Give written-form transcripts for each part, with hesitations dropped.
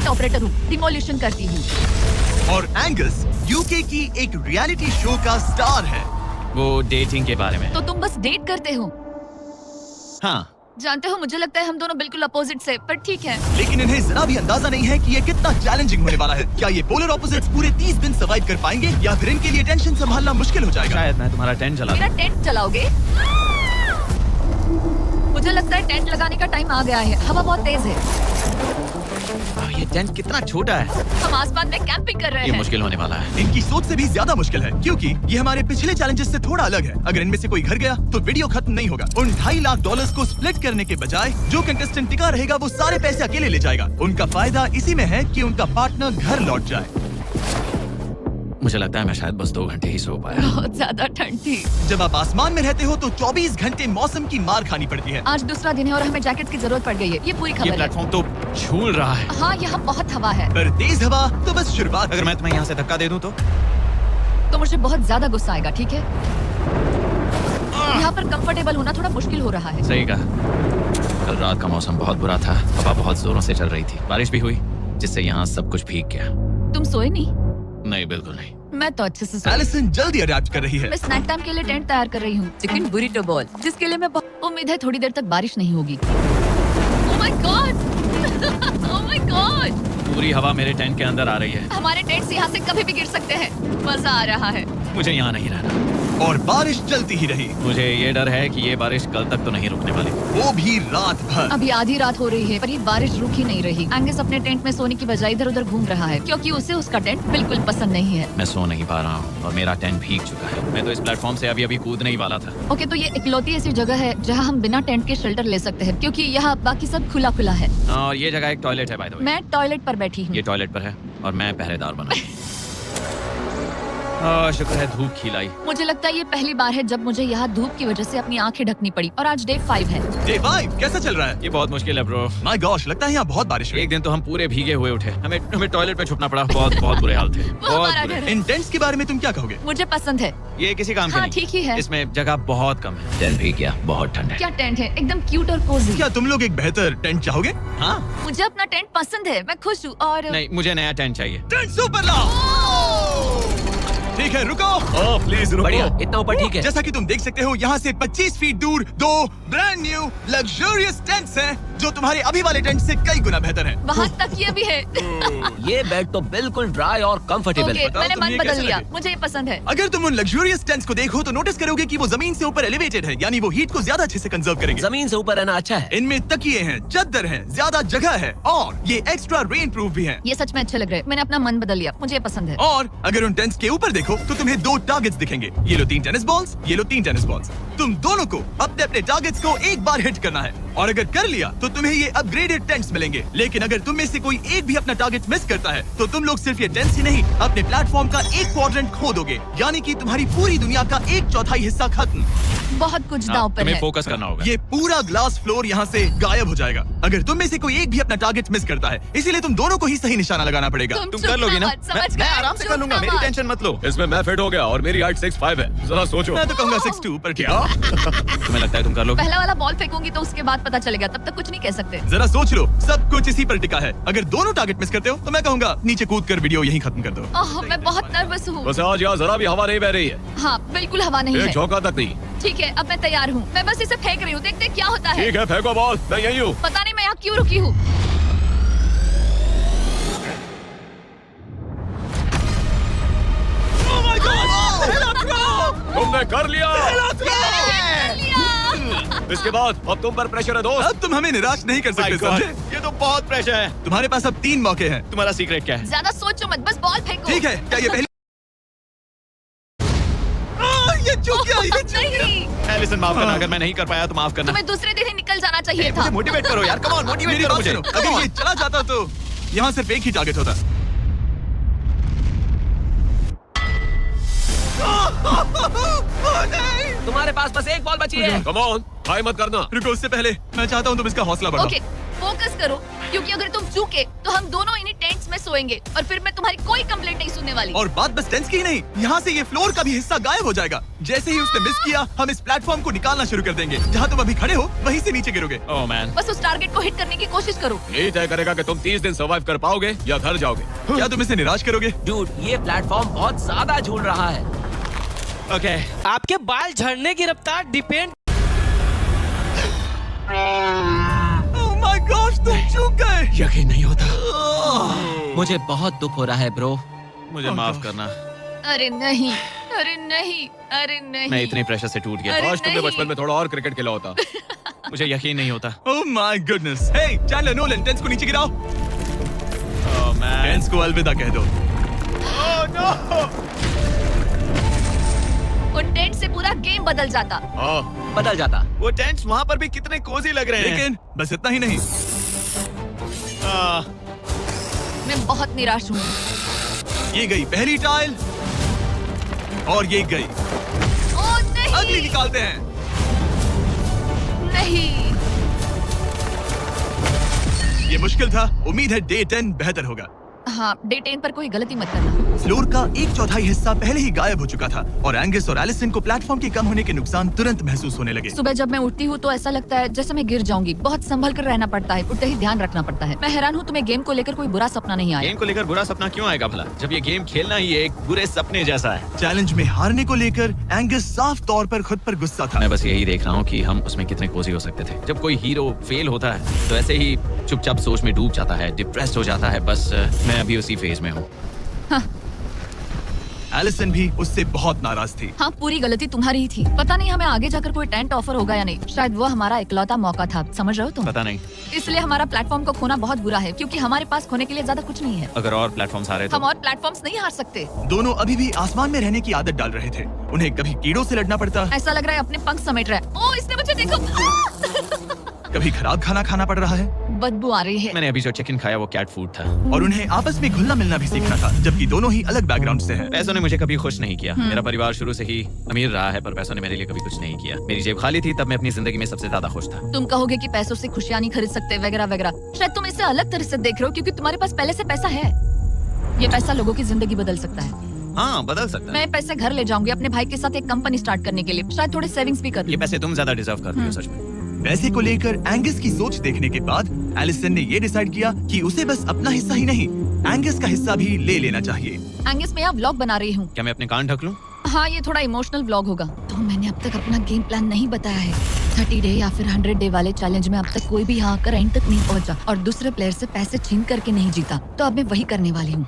Tent operator हूँ, demolition करती हूँ। और एंगस यूके की एक रियलिटी शो का स्टार है। वो डेटिंग के बारे में। तो तुम बस डेट करते हो? हाँ। जानते हो, मुझे लगता है हम दोनों बिल्कुल अपोजिट से, पर ठीक है। लेकिन इन्हें जरा भी अंदाजा नहीं है कि ये कितना चैलेंजिंग होने वाला है। क्या ये पोलर ऑपोजिट्स पूरे 30 दिन सर्वाइव कर पाएंगे या फिर इनके लिए टेंशन संभालना मुश्किल हो जाएगा? शायद मैं तुम्हारा टेंट चला मेरा टेंट चलाओगे? मुझे लगता है टेंट लगाने का टाइम आ गया है। हवा बहुत तेज है। ये टेंट कितना छोटा है। हम आसमान में कैंपिंग कर रहे ये हैं। मुश्किल होने वाला है। इनकी सोच से भी ज्यादा मुश्किल है, क्योंकि ये हमारे पिछले चैलेंजेस से थोड़ा अलग है। अगर इनमें से कोई घर गया तो वीडियो खत्म नहीं होगा। उन $2.5 लाख को स्प्लिट करने के बजाय जो कंटेस्टेंट टिका रहेगा वो सारे पैसे अकेले ले जाएगा। उनका फायदा इसी में है कि उनका पार्टनर घर लौट जाए। मुझे लगता है मैं शायद बस 2 घंटे ही सो पाया। बहुत ज्यादा ठंड थी। जब आप आसमान में रहते हो तो 24 घंटे मौसम की मार खानी पड़ती है। आज दूसरा दिन है और हमें जैकेट की जरूरत पड़ गई है। ये पूरी ये खबर है। प्लेटफॉर्म तो झूल रहा है। हाँ, यहाँ बहुत हवा है। पर तेज हवा तो बस शुरुआत। अगर मैं तुम्हें यहाँ से धक्का दे दूं तो मुझे बहुत ज्यादा गुस्सा आएगा, ठीक है? यहाँ पर कंफर्टेबल होना थोड़ा मुश्किल हो रहा है। सही कहा। कल रात का मौसम बहुत बुरा था। हवा बहुत जोरों से चल रही थी। बारिश भी हुई, जिससे यहाँ सब कुछ भीग गया। तुम सोए नहीं? नहीं, बिल्कुल नहीं। मैं तो अच्छे से सोई। एलिसन जल्दी अडैप्ट कर रही है। मैं स्नैक टाइम के लिए टेंट तैयार कर रही हूँ। चिकन बुरिटो बॉल, जिसके लिए मैं उम्मीद है थोड़ी देर तक बारिश नहीं होगी। Oh my God! Oh my God! पूरी हवा मेरे टेंट के अंदर आ रही है। हमारे टेंट्स यहाँ से कभी भी गिर सकते हैं। मजा आ रहा है। मुझे यहाँ नहीं रहना। और बारिश चलती ही रही। मुझे ये डर है कि ये बारिश कल तक तो नहीं रुकने वाली। वो भी रात भर। अभी आधी रात हो रही है, पर ये बारिश रुक ही नहीं रही। एंगस अपने टेंट में सोने की बजाय इधर उधर घूम रहा है, क्योंकि उसे उसका टेंट बिल्कुल पसंद नहीं है। मैं सो नहीं पा रहा हूँ और मेरा टेंट भीग चुका है। मैं तो इस प्लेटफॉर्म से अभी कूदने ही वाला था। ओके, तो ये इकलौती ऐसी जगह है जहाँ हम बिना टेंट के शेल्टर ले सकते हैं, क्योंकि यहाँ बाकी सब खुला खुला है। और ये जगह एक टॉयलेट है, बाय द वे। मैं टॉयलेट पर बैठी हूँ। ये टॉयलेट पर है और मैं पहरेदार बना। शुक्र है धूप खिलाई। मुझे लगता है ये पहली बार है जब मुझे यहाँ धूप की वजह से अपनी आंखें ढकनी पड़ी। और आज डे 5 है। डे 5 कैसा चल रहा है? ये बहुत मुश्किल है ब्रो। माय गॉश, लगता है यहाँ बहुत बारिश हुई। एक दिन तो हम पूरे भीगे हुए उठे। हमें टॉयलेट पे छुपना पड़ा। बहुत बुरे हाल थे। वो हमारा घर है। इन टेंट्स के बारे में तुम क्या कहोगे? मुझे पसंद है। ये किसी काम का हाँ, नहीं। ठीक ही है। इसमें जगह बहुत कम है। टेंट भीग गया, बहुत ठंड है। क्या टेंट है, एकदम क्यूट और कोजी। क्या तुम लोग एक बेहतर टेंट चाहोगे? हाँ? मुझे अपना टेंट पसंद है, मैं खुश हूँ। और नहीं, मुझे नया टेंट चाहिए। टेंट सुपर लाओ। ठीक है, रुको। प्लीज रुको। बढ़िया, इतना ऊपर ठीक है। जैसा कि तुम देख सकते हो, यहाँ से 25 फीट दूर 2 ब्रांड न्यू लग्जरियस टेंट्स हैं, जो तुम्हारे अभी वाले टेंट से कई गुना बेहतर हैं। वहाँ तकिया भी है। ये बेड तो बिल्कुल ड्राई और कंफर्टेबल ओके, है। मैंने तुम्हें मन कैसे बदल लिया। लगे? मुझे ये पसंद है। अगर तुम उन लग्जरियस टेंट्स को देखो तो नोटिस करोगे कि वो जमीन से ऊपर एलिवेटेड है, यानी वो हीट को ज्यादा अच्छे से कंजर्व करेंगे। जमीन से ऊपर रहना अच्छा है। इनमें तकिए हैं, चद्दर है, ज्यादा जगह है और ये एक्स्ट्रा रेन प्रूफ भी है। ये सच में अच्छे लग रहे हैं। मैंने अपना मन बदल लिया, मुझे ये पसंद है। और अगर उन टेंट्स के ऊपर देखो तो तुम्हें 2 टारगेट्स दिखेंगे। ये लो 3 टेनिस बॉल्स, ये लो 3 टेनिस बॉल्स। तुम दोनों को अपने अपने टारगेट्स को एक बार हिट करना है, और अगर कर लिया तो तुम्हें ये अपग्रेडेड टेंट्स मिलेंगे। लेकिन अगर तुम में से कोई एक भी अपना टारगेट मिस करता है तो तुम लोग सिर्फ ये टेंट्स ही नहीं, अपने प्लेटफॉर्म का एक क्वाड्रेंट खो दोगे, यानी कि तुम्हारी पूरी दुनिया का 1/4 हिस्सा खत्म। बहुत कुछ दांव पर तुम्हें है। फोकस करना होगा। ये पूरा ग्लास फ्लोर यहाँ से गायब हो जाएगा अगर तुम में से कोई एक भी अपना टारगेट मिस करता है, इसीलिए तुम दोनों को ही सही निशाना लगाना पड़ेगा। तुम चुप कर लोगी ना? मत, समझ मैं गए? आराम से चुप कर लूंगा, ना मेरी मत। टेंशन मत लो। इसमें मैं फिट हो गया और मेरी हाइट 6'5" है। जरा सोचो। मैं तो कहूंगा 6'2", पर क्या? तुम्हें लगता है तुम कर लोगे? पहला वाला बॉल फेंकूंगी तो उसके बाद पता चलेगा, तब तक कुछ नहीं कह सकते। जरा सोच लो, सब कुछ इसी पर टिका है। अगर दोनों टारगेट मिस करते हो तो मैं कहूंगा नीचे कूद कर वीडियो यहीं खत्म कर दो। ओह, मैं बहुत नर्वस हूँ। बस आज यहाँ जरा भी हवा नहीं बह रही है। हाँ, बिल्कुल हवा नहीं एक है। झोंका तक नहीं। ठीक है, अब मैं तैयार हूँ। मैं बस इसे फेंक रही हूँ, देखते हैं क्या होता है। ठीक है, फेंको बॉल। मैं यही हूँ। पता नहीं मैं यहाँ क्यों रुकी हूँ। तुमने कर लिया। लिया। इसके बाद अब तुम पर प्रेशर है दोस्त। अब तुम हमें निराश नहीं कर सकते, My God, समझे? ये तो बहुत प्रेशर है। तुम्हारे पास अब 3 मौके हैं। तुम्हारा सीक्रेट क्या है? ज्यादा सोचो मत, बस बॉल फेंको। ठीक है, क्या ये पहली? ये चूक गया, ये चूक गया। नहीं, एलिसन, माफ करना। अगर मैं नहीं कर पाया तो माफ करना। तुम्हें दूसरे दिन ही निकल जाना चाहिए था। मुझे मोटिवेट करो यार, कम ऑन, मोटिवेट मेरी करो बात मुझे। सुनो, अगर ये चला जाता तो यहाँ सिर्फ एक ही टारगेट होता। तुम्हारे पास बस एक बॉल बची है। कम ऑन, हाई मत करना। रुको, उससे पहले मैं चाहता हूँ तुम इसका हौसला बढ़ाओ। ओके, फोकस करो। क्योंकि अगर तुम चूके तो हम दोनों इन्हीं टेंट्स में सोएंगे और फिर मैं तुम्हारी कोई कंप्लेंट नहीं सुनने वाली। और बात बस टेंट्स की ही नहीं, यहाँ से ये फ्लोर का भी हिस्सा गायब हो जाएगा। जैसे ही उसने मिस किया, हम इस प्लेटफॉर्म को निकालना शुरू कर देंगे। जहाँ तुम अभी खड़े हो वहीं से नीचे गिरोगे। ओह मैन, बस उस टारगेट को हिट करने की कोशिश करो। यही तय करेगा कि तुम 30 दिन सर्वाइव कर पाओगे या घर जाओगे। क्या तुम इसे निराश करोगे? डूड, ये प्लेटफॉर्म बहुत ज्यादा झूल रहा है। ओके। आपके बाल झड़ने की रफ्तार डिपेंड। ओह माय गॉड, तुम चूक गए। यकीन नहीं होता। मुझे बहुत दुख हो रहा है ब्रो, मुझे Oh माफ God. करना। अरे नहीं, अरे नहीं, अरे नहीं। मैं इतने प्रेशर से टूट गया। अरे काश तुमने नहीं। बचपन में थोड़ा और क्रिकेट खेला होता। मुझे यकीन नहीं होता। Oh my goodness. Hey Chandler Nolan, tents को नीचे गिराओ। Oh man. टेंट्स को अलविदा कह दो। Oh no. उन टेंट से पूरा गेम बदल जाता। बदल जाता। वो टेंट्स वहाँ पर भी कितने कोजी लग रहे हैं। लेकिन बस इतना ही नहीं, मैं बहुत निराश हूँ। ये गई पहली टाइल और ये गई ओह अगली। नहीं, निकालते हैं। नहीं। ये मुश्किल था, उम्मीद है डे 10 बेहतर होगा। हाँ, डे 10 पर कोई गलती मत करना। फ्लोर का 1/4 हिस्सा पहले ही गायब हो चुका था और एंगस और एलिसन को प्लेटफॉर्म के कम होने के नुकसान तुरंत महसूस होने लगे। सुबह जब मैं उठती हूँ तो ऐसा लगता है जैसे मैं गिर जाऊंगी। बहुत संभल कर रहना पड़ता है, उठते ही ध्यान रखना पड़ता है। मैं हैरान हूँ तुम्हें गेम को लेकर कोई बुरा सपना नहीं आया। गेम को लेकर बुरा सपना क्यों आएगा भला, जब ये गेम खेलना ही एक बुरे सपने जैसा है। चैलेंज में हारने को लेकर एंगस साफ तौर पर खुद पर गुस्सा था। मैं बस यही देख रहा हूँ कि हम उसमें कितने कोजी हो सकते थे। जब कोई हीरो फेल होता है तो ऐसे ही चुपचाप सोच में डूब जाता है, डिप्रेस्ड हो जाता है। बस मैं अभी उसी फेज में हूँ। एलिसन भी उससे बहुत नाराज थी। हाँ, पूरी गलती तुम्हारी ही थी। पता नहीं हमें आगे जाकर कोई टेंट ऑफर होगा या नहीं। शायद वो हमारा इकलौता मौका था, समझ रहे हो तुम? पता नहीं, इसलिए हमारा प्लेटफॉर्म को खोना बहुत बुरा है, क्योंकि हमारे पास खोने के लिए ज्यादा कुछ नहीं है। अगर और प्लेटफॉर्म्स आ रहे तो हम और प्लेटफॉर्म्स नहीं हार सकते। दोनों अभी भी आसमान में रहने की आदत डाल रहे थे। उन्हें कभी कीड़ों से लड़ना पड़ता, ऐसा लग रहा है अपने पंख समेट रहा है। ओह, इसने मुझे देखो। कभी खराब खाना खाना पड़ रहा है बदबू आ रही है। मैंने अभी जो चिकन खाया वो कैट फूड था। और उन्हें आपस में घुलना मिलना भी सीखना था, जबकि दोनों ही अलग बैकग्राउंड से हैं। पैसों ने मुझे कभी खुश नहीं किया। मेरा परिवार शुरू से ही अमीर रहा है, पर पैसों ने मेरे लिए कभी कुछ नहीं किया। मेरी जेब खाली थी तब मैं अपनी जिंदगी में सबसे ज्यादा खुश था। तुम कहोगे कि पैसों से खुशियां नहीं खरीद सकते वगैरह वगैरह। शायद तुम इसे अलग तरह से देख रहे हो, क्योंकि तुम्हारे पास पहले से पैसा है। ये पैसा लोगों की जिंदगी बदल सकता है। हाँ, बदल सकता है। मैं पैसे घर ले जाऊंगी अपने भाई के साथ एक कंपनी स्टार्ट करने के लिए। शायद थोड़े सेविंग्स भी कर ये लूं। पैसे तुम ज्यादा डिजर्व करती हो सच में। पैसे को लेकर एंगस की सोच देखने के बाद एलिसन ने ये डिसाइड किया कि उसे बस अपना हिस्सा ही नहीं, एंगस का हिस्सा भी ले लेना चाहिए। एंगस, मैं यहाँ व्लॉग बना रही हूँ। क्या मैं अपने कान ढक लूं? हाँ, ये थोड़ा इमोशनल व्लॉग होगा। तो मैंने अब तक अपना गेम प्लान नहीं बताया है। 30 डे या फिर 100 डे वाले चैलेंज में अब तक कोई भी यहाँ आकर एंड तक नहीं पहुँचा और दूसरे प्लेयर से पैसे छीन करके नहीं जीता। तो अब मैं वही करने वाली हूँ।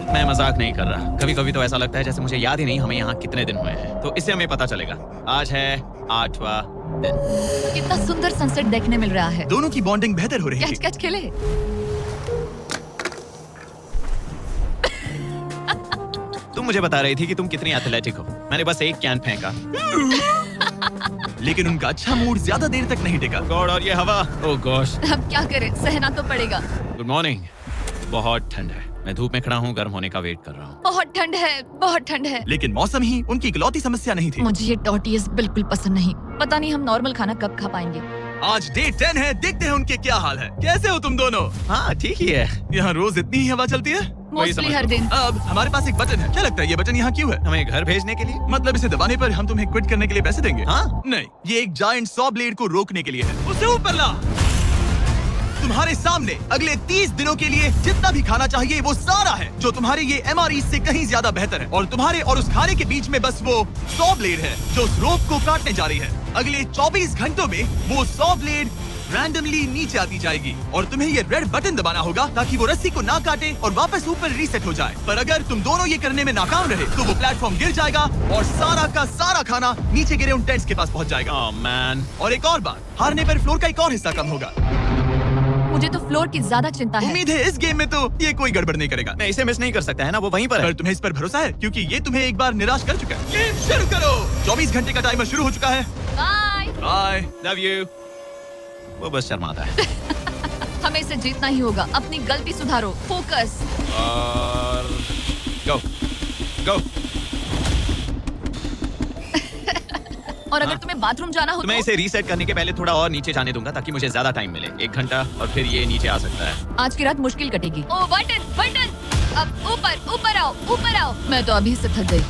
मैं मजाक नहीं कर रहा। कभी कभी तो ऐसा लगता है जैसे मुझे याद ही नहीं हमें यहाँ कितने दिन हुए हैं। तो इससे हमें पता चलेगा। आज है 8वां दिन। कितना सुंदर सनसेट देखने मिल रहा है। दोनों की बॉन्डिंग बेहतर हो रही कैच थी। कैच खेले। तुम मुझे बता रही थी कि तुम कितनी एथलेटिक हो। मैंने बस एक कैन फेंका। लेकिन उनका अच्छा मूड ज्यादा देर तक नहीं टिका। गॉड, और ये हवा। ओह गॉश। अब क्या करें, सहना तो पड़ेगा। Good morning. बहुत ठंड है। मैं धूप में खड़ा हूँ, गर्म होने का वेट कर रहा हूँ। बहुत ठंड है, बहुत ठंड है। लेकिन मौसम ही उनकी इकलौती समस्या नहीं थी। मुझे ये टॉर्टियस बिल्कुल पसंद नहीं। पता नहीं हम नॉर्मल खाना कब खा पाएंगे। आज डे 10 है, देखते हैं उनके क्या हाल है। कैसे हो तुम दोनों? हाँ, ठीक ही है। यहाँ रोज इतनी ही हवा चलती है। वही समझ मोस्टली हर लो। दिन। अब हमारे पास एक बटन है। क्या लगता है ये बटन यहाँ क्यों है? हमें घर भेजने के लिए? मतलब इसे दबाने पर हम तुम्हें क्विट करने के लिए पैसे देंगे? हाँ। नहीं, ये एक जायंट सॉ ब्लेड को रोकने के लिए है। उसे ऊपर ला। तुम्हारे सामने अगले 30 दिनों के लिए जितना भी खाना चाहिए वो सारा है, जो तुम्हारे ये MRE से कहीं ज्यादा बेहतर है। और तुम्हारे और उस खाने के बीच में बस वो सॉ ब्लेड है जो उस रोप को काटने जा रही है। अगले 24 घंटों में वो सॉ ब्लेड रैंडमली नीचे आती जाएगी और तुम्हें ये रेड बटन दबाना होगा ताकि वो रस्सी को ना काटे और वापस ऊपर रीसेट हो जाए। पर अगर तुम दोनों ये करने में नाकाम रहे तो वो प्लेटफॉर्म गिर जाएगा और सारा का सारा खाना नीचे गिरे उन टेंट्स के पास पहुंच जाएगा। Oh man. और एक और बात, हारने पर फ्लोर का एक और हिस्सा कम होगा। मुझे तो फ्लोर की ज्यादा चिंता है। उम्मीद है इस गेम में तो ये कोई गड़बड़ नहीं करेगा। मैं इसे मिस नहीं कर सकता है ना, वो वहीं पर है। पर तुम्हें इस पर भरोसा है क्योंकि ये तुम्हें एक बार निराश कर चुका है। गेम शुरू करो। 24 घंटे का टाइमर शुरू हो चुका है। बाय। बाय। Love you. वो बस शर्माता है। हमें इसे जीतना ही होगा। अपनी गलती सुधारो। फोकस। और गो गो। और अगर हाँ। तुम्हें बाथरूम जाना हो तो मैं तो इसे रीसेट करने के पहले थोड़ा और नीचे जाने दूंगा ताकि मुझे ज्यादा टाइम मिले। 1 घंटा और फिर ये नीचे आ सकता है। आज की रात मुश्किल कटेगी। ओ बटन बटन, अब ऊपर ऊपर आओ ऊपर आओ। मैं तो अभी से थक गई।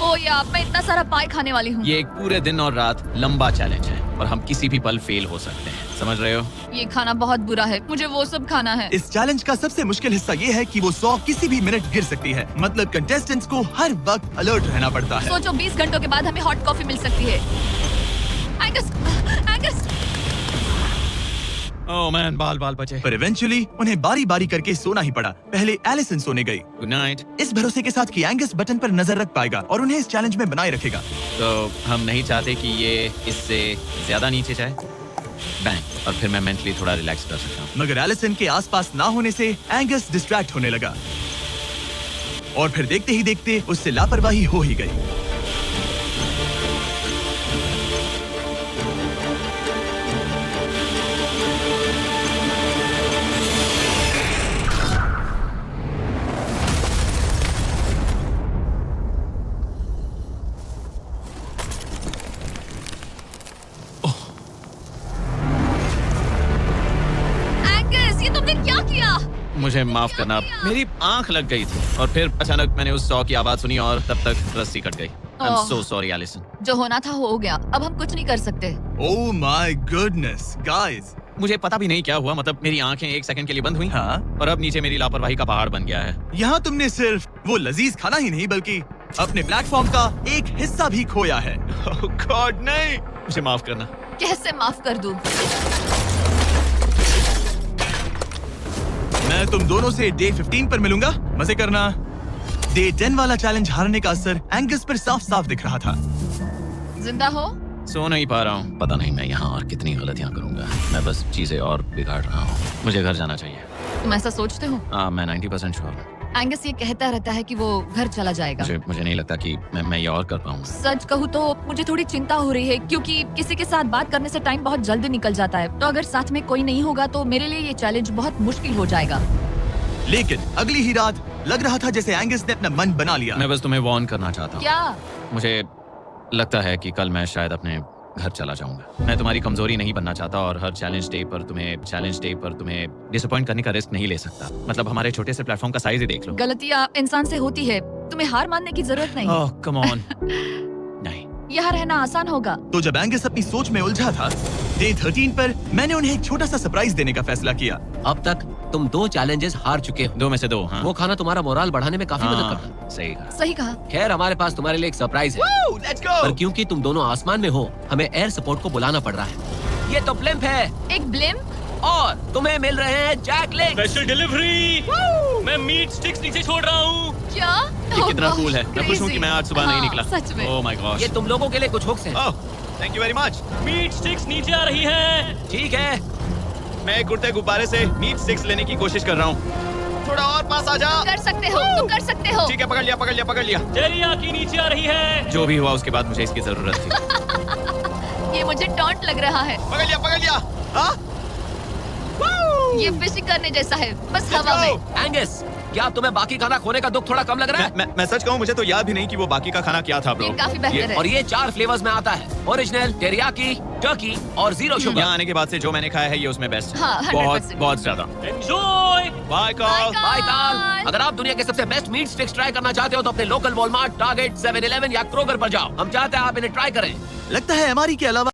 ओ यार, मैं इतना सारा पाई खाने वाली हूँ। ये एक पूरे दिन और रात लंबा चैलेंज है और हम किसी भी पल फेल हो सकते हैं, समझ रहे हो? ये खाना बहुत बुरा है, मुझे वो सब खाना है। इस चैलेंज का सबसे मुश्किल हिस्सा ये है कि वो 100 किसी भी मिनट गिर सकती है। मतलब कंटेस्टेंट्स को हर वक्त अलर्ट रहना पड़ता है। सोचो 20 घंटों के बाद हमें हॉट कॉफी मिल सकती है। एंगस, एंगस, ओह मैन, बाल बचे। पर इवेंचुअली उन्हें बारी बारी करके सोना ही पड़ा। पहले एलिसन सोने गई, गुड नाइट। इस भरोसे के साथ कि एंगस बटन पर नजर रख पाएगा और उन्हें इस चैलेंज में बनाए रखेगा। तो हम नहीं चाहते कि ये इससे ज्यादा नीचे जाए। बैंग, और फिर मैं मेंटली थोड़ा रिलैक्स कर सकता हूँ। मगर एलिसन के आसपास ना होने से एंगस डिस्ट्रैक्ट होने लगा और फिर देखते ही देखते उससे लापरवाही हो ही गई। एंगस, ये तुमने क्या किया? मुझे माफ करना, मेरी आंख लग गई थी और फिर अचानक मैंने उस 100 की आवाज सुनी और तब तक रस्सी कट गई। I am oh. So sorry Allison. जो होना था हो गया, अब हम कुछ नहीं कर सकते। ओह माय गुडनेस गाइस। मुझे पता भी नहीं क्या हुआ, मतलब मेरी आंखें 1 सेकंड के लिए बंद हुई हाँ, और अब नीचे मेरी लापरवाही का पहाड़ बन गया है। यहाँ तुमने सिर्फ वो लजीज खाना ही नहीं बल्कि अपने प्लेटफॉर्म का एक हिस्सा भी खोया है। ओह गॉड, नहीं, मुझे माफ करना। कैसे माफ कर दूं? मैं तुम दोनों से डे 15 पर मिलूंगा, मजे करना। डे 10 वाला चैलेंज हारने का असर एंगस पर साफ साफ दिख रहा था। जिंदा हो? सो नहीं पा रहा हूँ। पता नहीं मैं यहाँ और कितनी गलतियाँ करूंगा। मैं बस चीजें और बिगाड़ रहा हूँ। मुझे घर जाना चाहिए। तुम ऐसा सोचते हो? हाँ, मैं 90% श्योर हूँ। एंगस ये कहता रहता है कि वो घर चला जाएगा। मुझे नहीं लगता कि मैं ये और कर पाऊंगा। सच कहूँ तो मुझे थोड़ी चिंता हो रही है क्योंकि किसी के साथ बात करने से टाइम बहुत जल्दी निकल जाता है। तो अगर साथ में कोई नहीं होगा तो मेरे लिए ये चैलेंज बहुत मुश्किल हो जाएगा। लेकिन अगली ही रात लग रहा था जैसे एंगस ने अपना मन बना लिया। मैं बस तुम्हें वार्न करना चाहता हूँ। क्या? मुझे लगता है कि कल मैं शायद अपने घर चला जाऊंगा। मैं तुम्हारी कमजोरी नहीं बनना चाहता और हर चैलेंज डे पर तुम्हें डिसअपॉइंट करने का रिस्क नहीं ले सकता। मतलब हमारे छोटे से प्लेटफॉर्म का साइज ही देख लो। गलतियाँ इंसान से होती है, तुम्हें हार मानने की जरूरत नहीं। ओह कम ऑन। नहीं, यहाँ रहना आसान होगा। तो जब एंगस अपनी सोच में उलझा था, डे 13 पर मैंने उन्हें एक छोटा सा सरप्राइज देने का फैसला किया। अब तक तुम 2 चैलेंजेस हार चुके हो। 2 में से 2। हाँ, वो खाना तुम्हारा मोराल बढ़ाने में काफी मदद करता है। हाँ, सही कहा। सही कहा। खैर, हमारे पास तुम्हारे लिए एक सरप्राइज है। लेट्स पर गो। क्योंकि तुम दोनों आसमान में हो, हमें एयर सपोर्ट को बुलाना पड़ रहा है। ये तो ब्लिम्प है एक ब्लेम? और तुम्हें मिल रहे हैं जैक लिंक्स। Special delivery. मैं मीट स्टिक्स नीचे छोड़ रहा हूँ। क्या? ये कितना कूल है। मैं खुश हूँ कि मैं आज सुबह नहीं निकला। सच में। Oh my God. ये तुम लोगों के लिए कुछ हुक्स हैं। Oh, thank you very much. Meat sticks नीचे आ रही है। ठीक है, मैं एक उड़ते गुब्बारे से मीट स्टिक्स लेने की कोशिश कर रहा हूँ। थोड़ा और पास आ जा। कर सकते हो, तुम कर सकते हो। ठीक है, पकड़ लिया। टेरियाकी नीचे आ रही है। जो भी हुआ उसके बाद मुझे इसकी जरूरत थी। ये मुझे टॉन्ट लग रहा है। पकड़ लिया। हाँ? ये फिशिंग करने जैसा है, बस हवा में। एंगस, क्या तुम्हें बाकी खाना खोने का दुख थोड़ा कम लग रहा है? मैं सच कहूँ, मुझे तो याद भी नहीं कि वो बाकी का खाना क्या था ब्रो। ये काफी बेहतर है। और ये 4 फ्लेवर्स में आता है, ओरिजिनल, टेरियाकी, टर्की और 0 शुगर। यहाँ आने के बाद से जो मैंने खाया है ये उसमें बेस्ट। हाँ, 100%। बहुत ज्यादा। एंजॉय। Bye call. बाय काल। अगर आप दुनिया के सबसे बेस्ट मीट स्टिक्स ट्राई करना चाहते हो तो अपने लोकल वॉलमार्ट, टारगेट, 7-Eleven या क्रोगर पर जाओ। हम चाहते हैं आप इन्हें ट्राई करें। लगता है एमआरई के अलावा